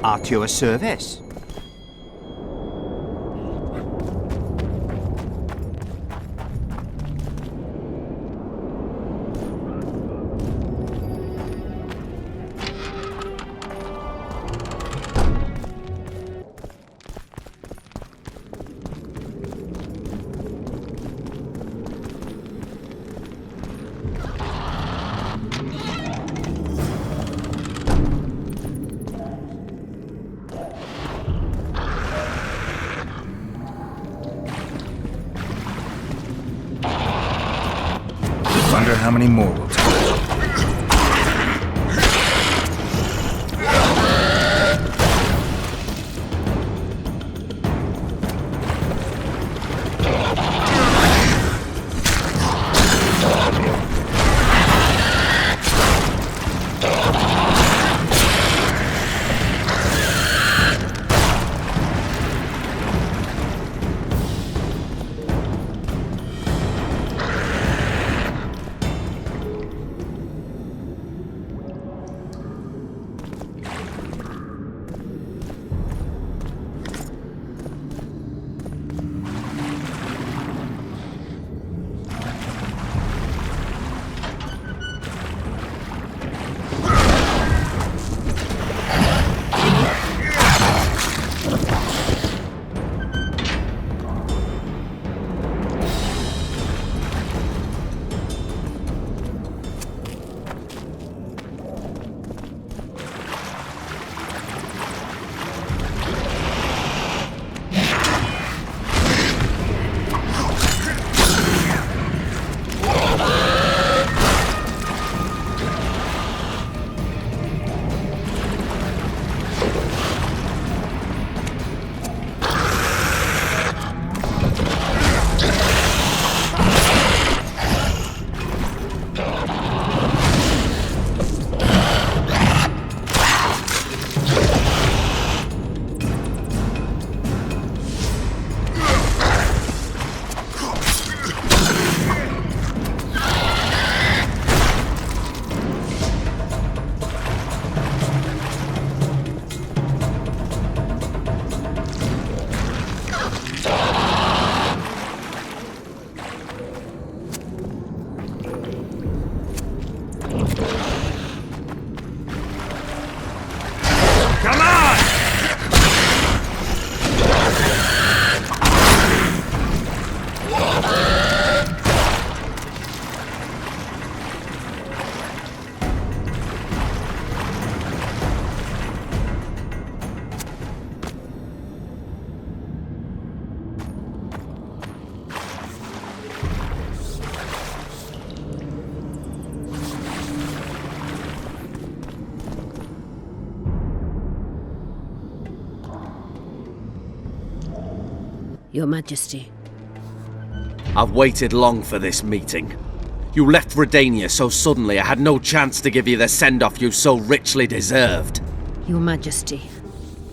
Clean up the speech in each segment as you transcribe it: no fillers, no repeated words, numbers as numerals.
At your service. Wonder how many more will take. Your Majesty. I've waited long for this meeting. You left Redania so suddenly I had no chance to give you the send-off you so richly deserved. Your Majesty,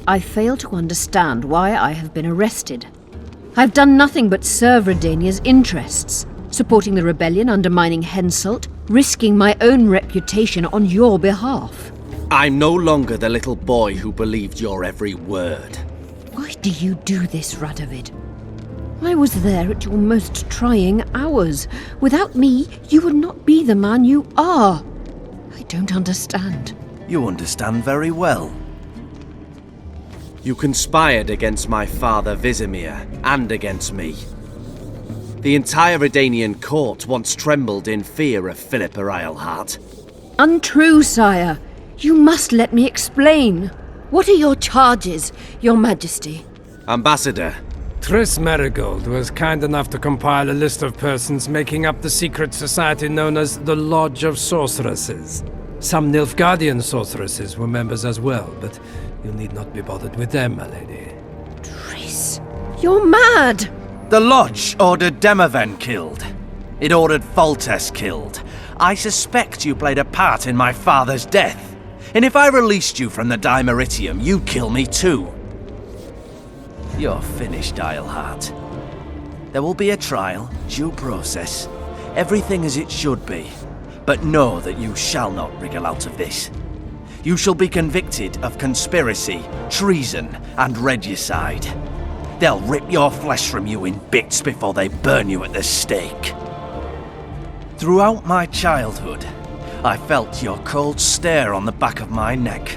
I fail to understand why I have been arrested. I've done nothing but serve Redania's interests, supporting the rebellion, undermining Henselt, risking my own reputation on your behalf. I'm no longer the little boy who believed your every word. Why do you do this, Radovid? I was there at your most trying hours. Without me, you would not be the man you are. I don't understand. You understand very well. You conspired against my father Vizimir, and against me. The entire Redanian court once trembled in fear of Philippa Eilhart. Untrue, sire. You must let me explain. What are your charges, Your Majesty? Ambassador. Triss Marigold was kind enough to compile a list of persons making up the secret society known as the Lodge of Sorceresses. Some Nilfgaardian sorceresses were members as well, but you need not be bothered with them, my lady. Triss, you're mad! The Lodge ordered Demaven killed. It ordered Foltest killed. I suspect you played a part in my father's death. And if I released you from the Dimeritium, you'd kill me too. You're finished, Eilhart. There will be a trial, due process, everything as it should be. But know that you shall not wriggle out of this. You shall be convicted of conspiracy, treason, and regicide. They'll rip your flesh from you in bits before they burn you at the stake. Throughout my childhood, I felt your cold stare on the back of my neck.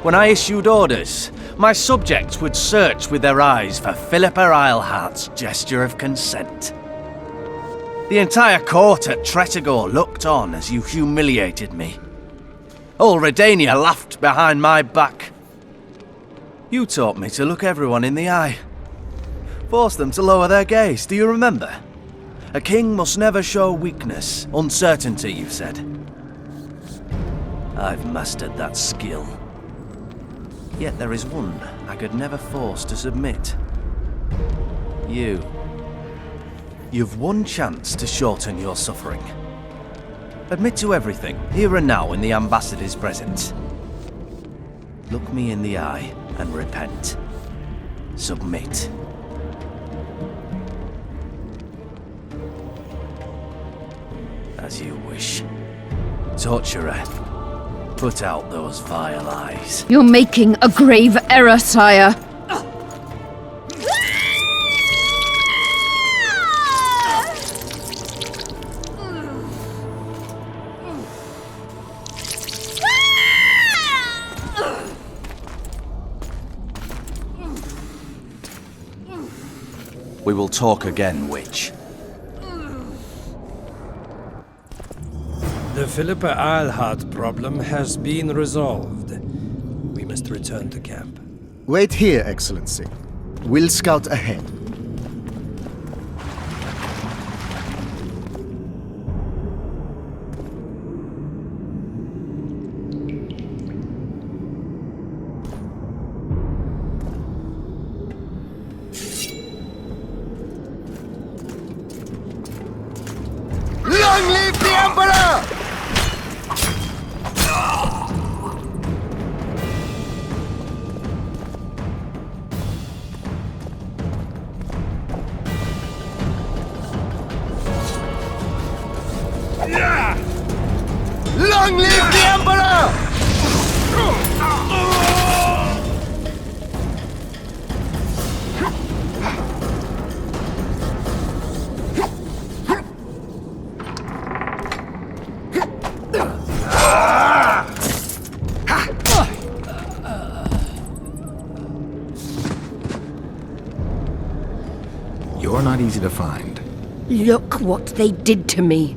When I issued orders, my subjects would search with their eyes for Philippa Eilhart's gesture of consent. The entire court at Tretogor looked on as you humiliated me. All Redania laughed behind my back. You taught me to look everyone in the eye. Forced them to lower their gaze, do you remember? A king must never show weakness, uncertainty, you said. I've mastered that skill. Yet there is one I could never force to submit. You. You've one chance to shorten your suffering. Admit to everything, here and now in the ambassador's presence. Look me in the eye and repent. Submit. As you wish. Torturer, put out those vile eyes. You're making a grave error, sire. We will talk again, witch. The Philippa Eilhart problem has been resolved. We must return to camp. Wait here, Excellency. We'll scout ahead. Long live the Emperor! Long live the Emperor! You're not easy to find. Look what they did to me.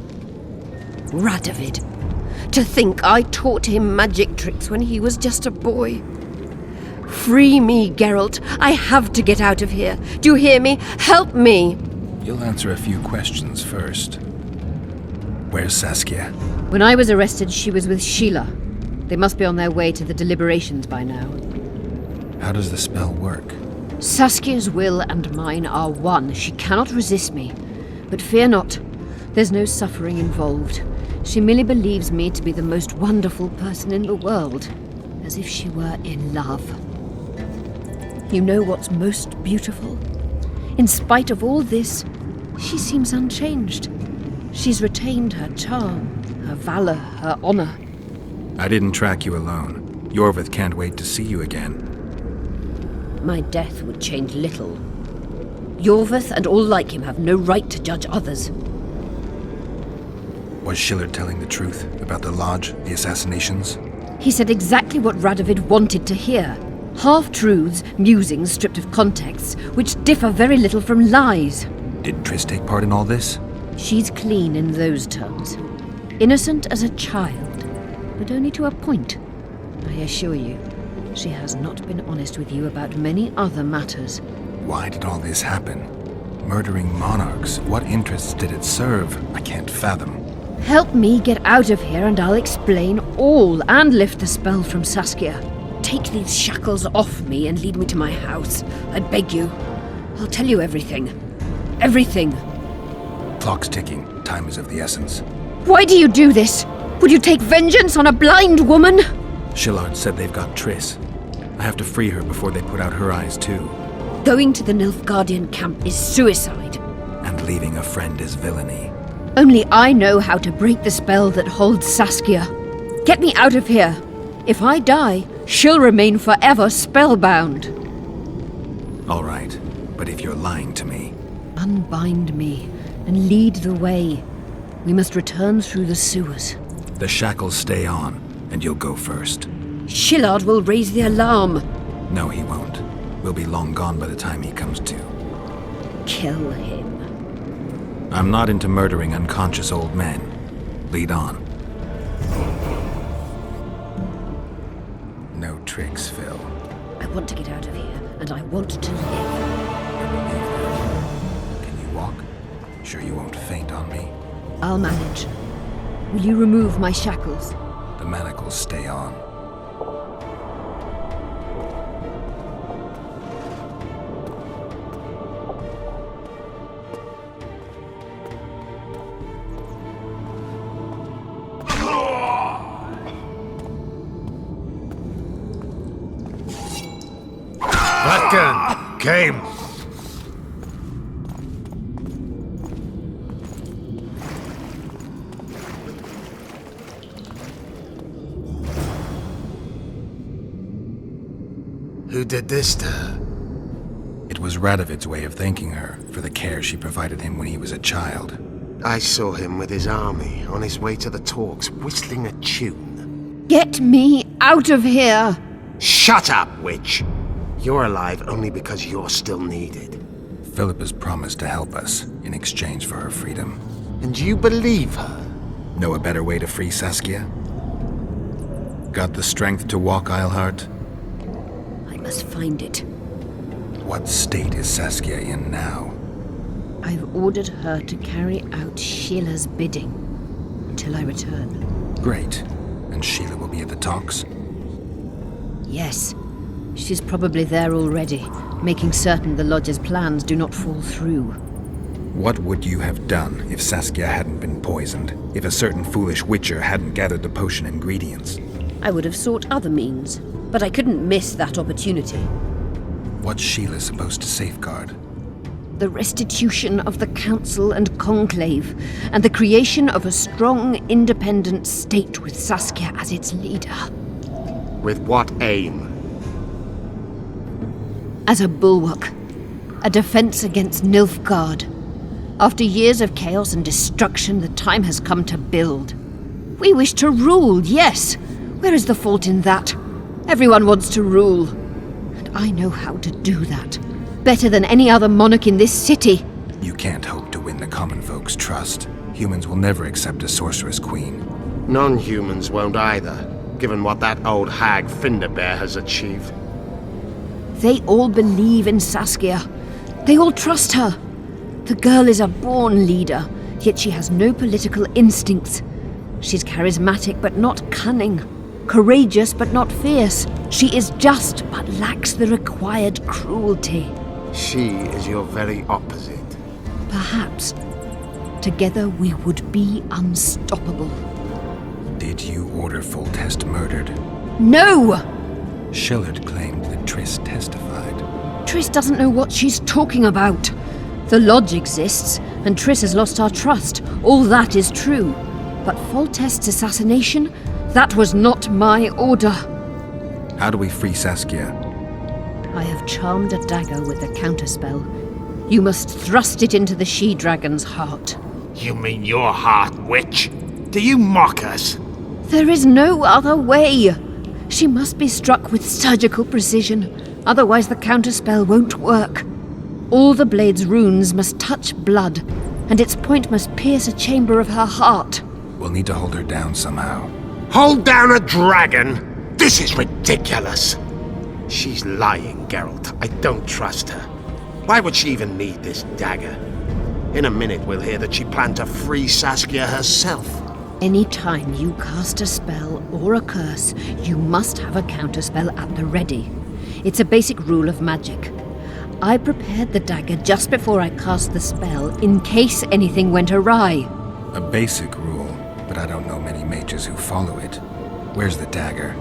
Radovid. To think I taught him magic tricks when he was just a boy. Free me, Geralt. I have to get out of here. Do you hear me? Help me! You'll answer a few questions first. Where's Saskia? When I was arrested, she was with Sheila. They must be on their way to the deliberations by now. How does the spell work? Saskia's will and mine are one. She cannot resist me. But fear not. There's no suffering involved. She merely believes me to be the most wonderful person in the world. As if she were in love. You know what's most beautiful? In spite of all this, she seems unchanged. She's retained her charm, her valor, her honor. I didn't track you alone. Iorveth can't wait to see you again. My death would change little. Iorveth and all like him have no right to judge others. Was Schiller telling the truth about the Lodge, the assassinations? He said exactly what Radovid wanted to hear. Half-truths, musings stripped of context, which differ very little from lies. Did Triss take part in all this? She's clean in those terms. Innocent as a child, but only to a point. I assure you, she has not been honest with you about many other matters. Why did all this happen? Murdering monarchs, what interests did it serve? I can't fathom. Help me get out of here and I'll explain all and lift the spell from Saskia. Take these shackles off me and lead me to my house. I beg you. I'll tell you everything. Everything. Clock's ticking. Time is of the essence. Why do you do this? Would you take vengeance on a blind woman? Shillard said they've got Triss. I have to free her before they put out her eyes too. Going to the Nilfgaardian camp is suicide. And leaving a friend is villainy. Only I know how to break the spell that holds Saskia. Get me out of here. If I die, she'll remain forever spellbound. All right, but if you're lying to me... Unbind me and lead the way. We must return through the sewers. The shackles stay on, and you'll go first. Shillard will raise the alarm. No, he won't. We'll be long gone by the time he comes to. Kill him. I'm not into murdering unconscious old men. Lead on. No tricks, Phil. I want to get out of here, and I want to live. Can you walk? Sure you won't faint on me? I'll manage. Will you remove my shackles? The manacles stay on. That gun came. Who did this to her? It was Radovid's way of thanking her for the care she provided him when he was a child. I saw him with his army on his way to the talks, whistling a tune. Get me out of here! Shut up, witch! You're alive only because you're still needed. Philippa's promised to help us in exchange for her freedom. And you believe her? Know a better way to free Saskia? Got the strength to walk, Eilhart? I must find it. What state is Saskia in now? I've ordered her to carry out Sheila's bidding until I return. Great. And Sheila will be at the talks? Yes. She's probably there already, making certain the Lodge's plans do not fall through. What would you have done if Saskia hadn't been poisoned? If a certain foolish witcher hadn't gathered the potion ingredients? I would have sought other means, but I couldn't miss that opportunity. What's Sheila supposed to safeguard? The restitution of the Council and Conclave, and the creation of a strong, independent state with Saskia as its leader. With what aim? As a bulwark, a defense against Nilfgaard. After years of chaos and destruction, the time has come to build. We wish to rule, yes. Where is the fault in that? Everyone wants to rule. And I know how to do that. Better than any other monarch in this city. You can't hope to win the common folk's trust. Humans will never accept a sorceress queen. Non-humans won't either, given what that old hag Finderbear has achieved. They all believe in Saskia. They all trust her. The girl is a born leader, yet she has no political instincts. She's charismatic but not cunning. Courageous but not fierce. She is just but lacks the required cruelty. She is your very opposite. Perhaps. Together we would be unstoppable. Did you order Foltest murdered? No! Shillard claimed that Triss testified. Triss doesn't know what she's talking about. The Lodge exists, and Triss has lost our trust. All that is true. But Foltest's assassination? That was not my order. How do we free Saskia? I have charmed a dagger with a counterspell. You must thrust it into the she-dragon's heart. You mean your heart, witch? Do you mock us? There is no other way. She must be struck with surgical precision, otherwise the counterspell won't work. All the blade's runes must touch blood, and its point must pierce a chamber of her heart. We'll need to hold her down somehow. Hold down a dragon? This is ridiculous. She's lying, Geralt. I don't trust her. Why would she even need this dagger? In a minute we'll hear that she planned to free Saskia herself. Any time you cast a spell or a curse, you must have a counterspell at the ready. It's a basic rule of magic. I prepared the dagger just before I cast the spell, in case anything went awry. A basic rule, but I don't know many mages who follow it. Where's the dagger?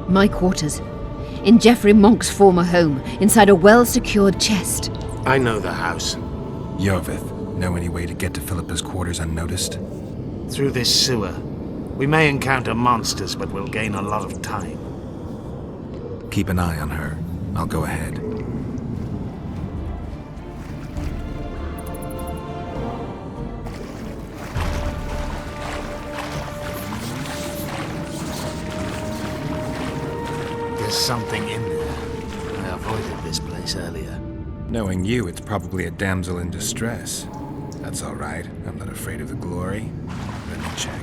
My quarters. in Geoffrey Monk's former home, inside a well-secured chest. I know the house. Iorveth, know any way to get to Philippa's quarters unnoticed? Through this sewer. We may encounter monsters, but we'll gain a lot of time. Keep an eye on her. I'll go ahead. There's something in there. I avoided this place earlier. Knowing you, it's probably a damsel in distress. That's all right. I'm not afraid of the glory. Let me check.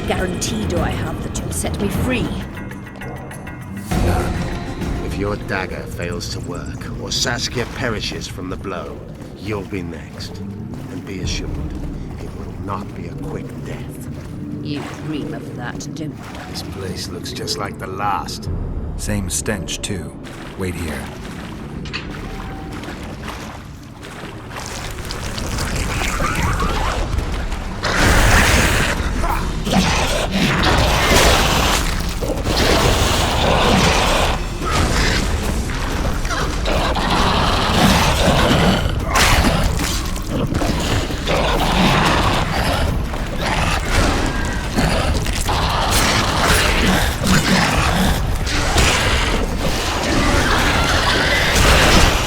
Guarantee do I have that you'll set me free? None. If your dagger fails to work, or Saskia perishes from the blow, you'll be next. And be assured, it will not be a quick death. You dream of that, don't you? This place looks just like the last. Same stench, too. Wait here.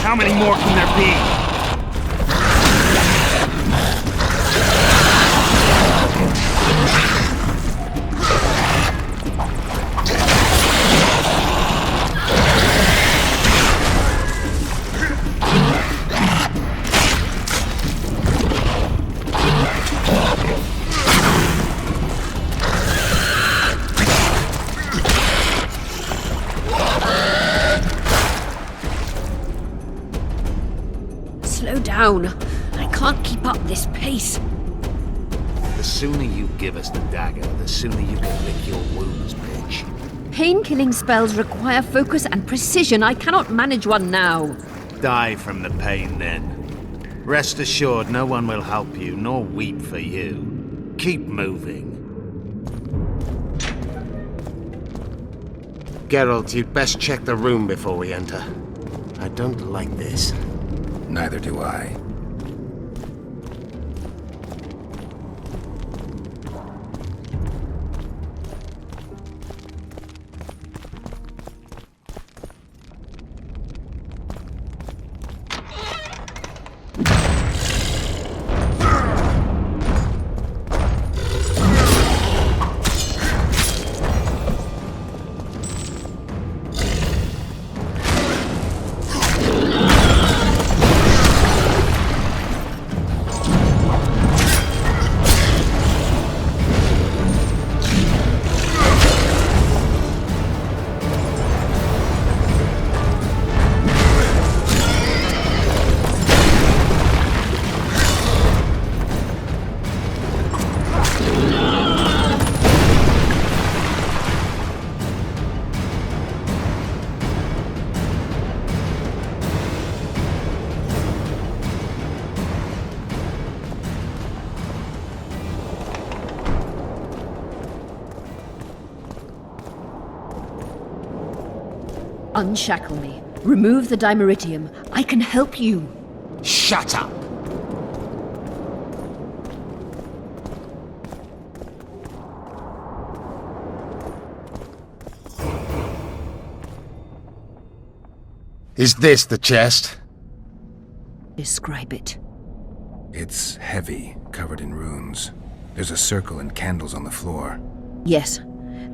How many more can there be? Slow down. I can't keep up this pace. The sooner you give us the dagger, the sooner you can lick your wounds, bitch. Pain-killing spells require focus and precision. I cannot manage one now. Die from the pain, then. Rest assured, no one will help you, nor weep for you. Keep moving. Geralt, you'd best check the room before we enter. I don't like this. Neither do I. Unshackle me. Remove the dimeritium. I can help you. Shut up! Is this the chest? Describe it. It's heavy, covered in runes. There's a circle and candles on the floor. Yes,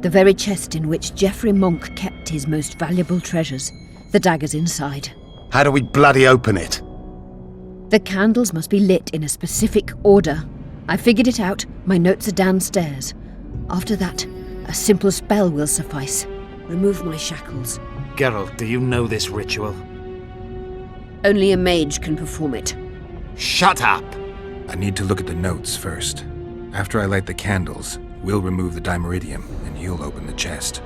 the very chest in which Geoffrey Monk kept his most valuable treasures. The dagger's inside. How do we bloody open it? The candles must be lit in a specific order. I figured it out. My notes are downstairs. After that, a simple spell will suffice. Remove my shackles. Geralt, do you know this ritual? Only a mage can perform it. Shut up! I need to look at the notes first. After I light the candles, we'll remove the dimeridium, and you'll open the chest.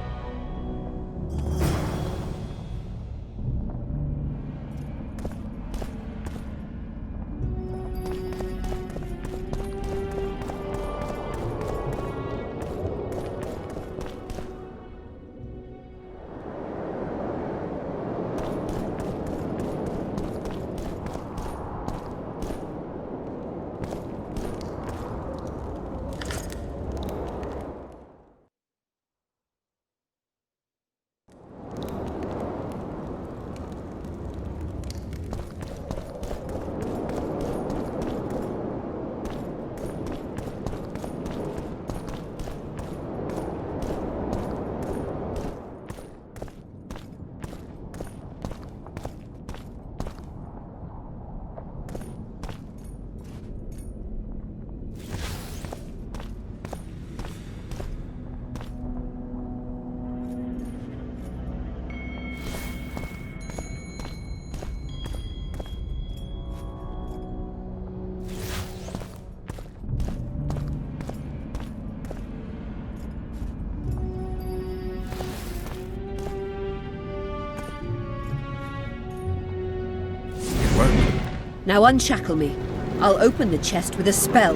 Now unshackle me. I'll open the chest with a spell.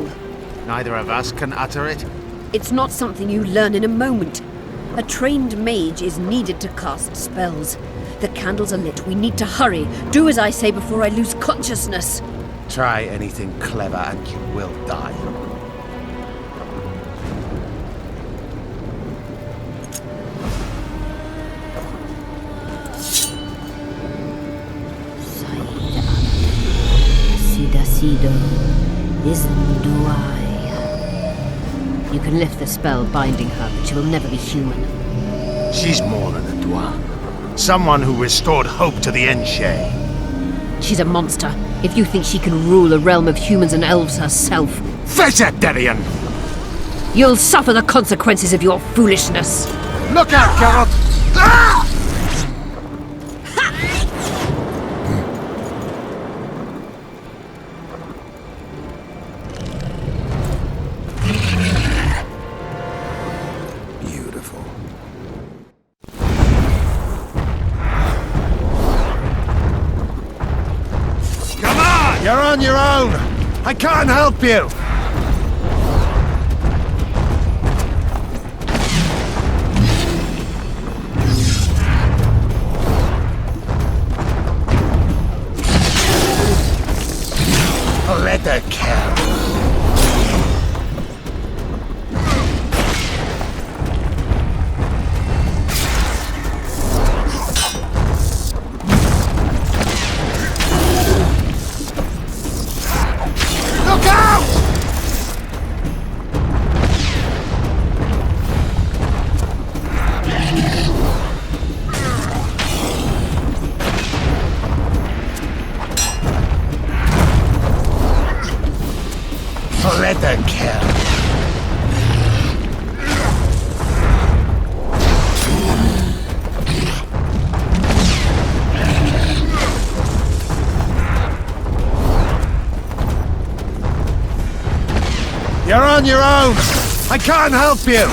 Neither of us can utter it. It's not something you learn in a moment. A trained mage is needed to cast spells. The candles are lit. We need to hurry. Do as I say before I lose consciousness. Try anything clever and you will die. You can lift the spell binding her, but she will never be human. She's more than a dwarf. Someone who restored hope to the Enshe. She's a monster. If you think she can rule a realm of humans and elves herself... Face it, Derian! You'll suffer the consequences of your foolishness. Look out, Geralt! Ah! You're on your own! I can't help you! Let her kill. Let her kill. You're on your own! I can't help you!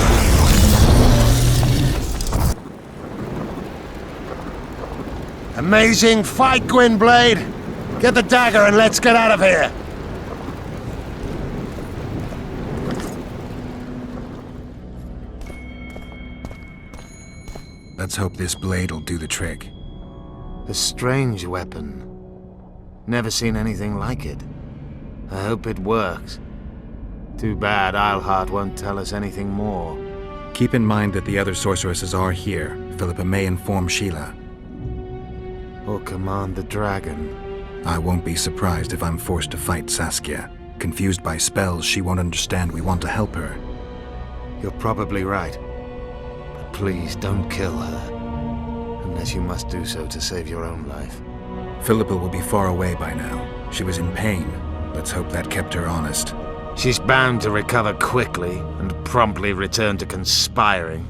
Amazing fight, Gwynblade! Get the dagger and let's get out of here! Let's hope this blade will do the trick. A strange weapon. Never seen anything like it. I hope it works. Too bad Eilhart won't tell us anything more. Keep in mind that the other sorceresses are here. Philippa may inform Sheila. Or command the dragon. I won't be surprised if I'm forced to fight Saskia. Confused by spells, she won't understand we want to help her. You're probably right. But please don't kill her. Unless you must do so to save your own life. Philippa will be far away by now. She was in pain. Let's hope that kept her honest. She's bound to recover quickly and promptly return to conspiring.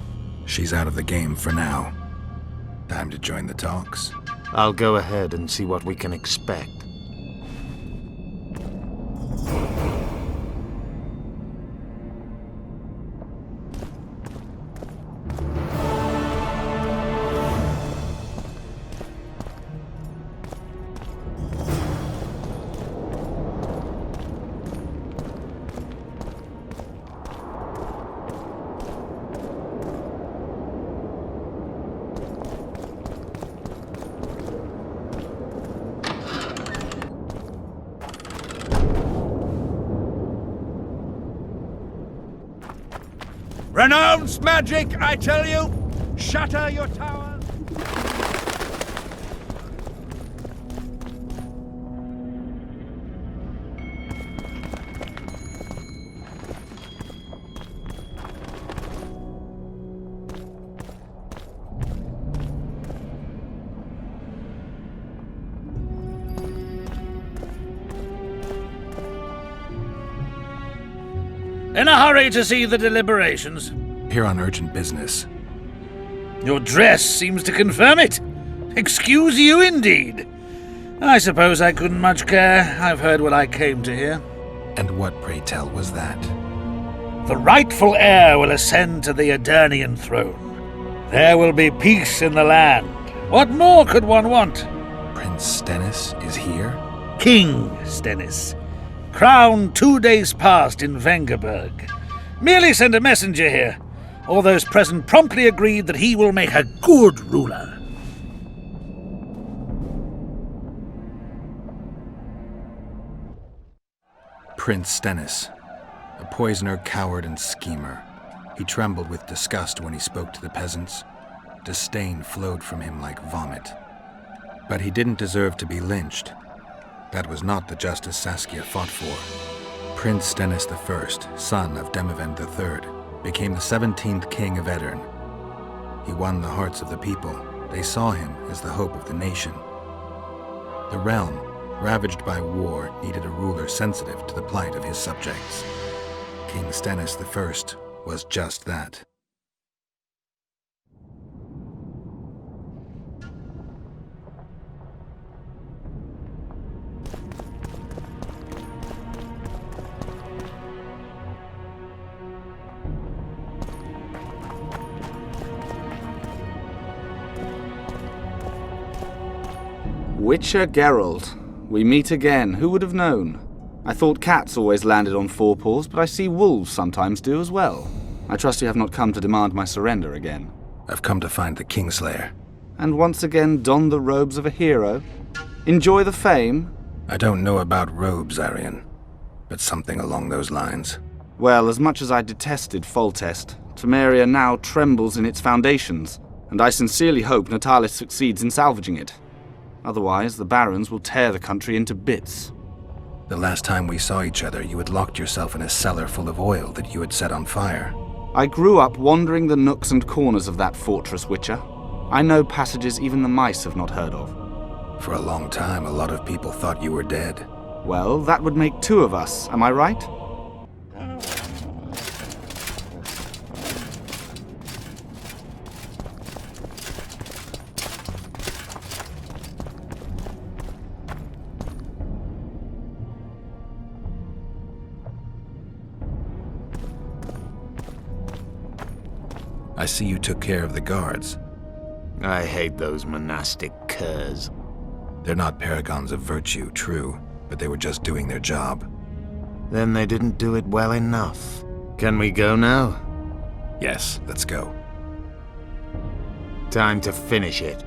She's out of the game for now. Time to join the talks. I'll go ahead and see what we can expect. Renounce magic, I tell you! Shatter your towers! In a hurry to see the deliberations? Here on urgent business. Your dress seems to confirm it. Excuse you indeed. I suppose I couldn't much care. I've heard what I came to hear. And what, pray tell, was that? The rightful heir will ascend to the Eternian throne. There will be peace in the land. What more could one want? Prince Stennis is here? King Stennis. Crowned 2 days past in Vengerberg. Merely send a messenger here. All those present promptly agreed that he will make a good ruler. Prince Stennis. A poisoner, coward, and schemer. He trembled with disgust when he spoke to the peasants. Disdain flowed from him like vomit. But he didn't deserve to be lynched. That was not the justice Saskia fought for. Prince Stennis I, son of Demavend III, became the 17th king of Aedirn. He won the hearts of the people. They saw him as the hope of the nation. The realm, ravaged by war, needed a ruler sensitive to the plight of his subjects. King Stennis I was just that. Witcher Geralt. We meet again. Who would have known? I thought cats always landed on 4 paws, but I see wolves sometimes do as well. I trust you have not come to demand my surrender again. I've come to find the Kingslayer. And once again don the robes of a hero? Enjoy the fame? I don't know about robes, Arian, but something along those lines. Well, as much as I detested Foltest, Temeria now trembles in its foundations, and I sincerely hope Natalis succeeds in salvaging it. Otherwise, the barons will tear the country into bits. The last time we saw each other, you had locked yourself in a cellar full of oil that you had set on fire. I grew up wandering the nooks and corners of that fortress, Witcher. I know passages even the mice have not heard of. For a long time, a lot of people thought you were dead. Well, that would make 2 of us, am I right? I see you took care of the guards. I hate those monastic curs. They're not paragons of virtue, true, but they were just doing their job. Then they didn't do it well enough. Can we go now? Yes, let's go. Time to finish it.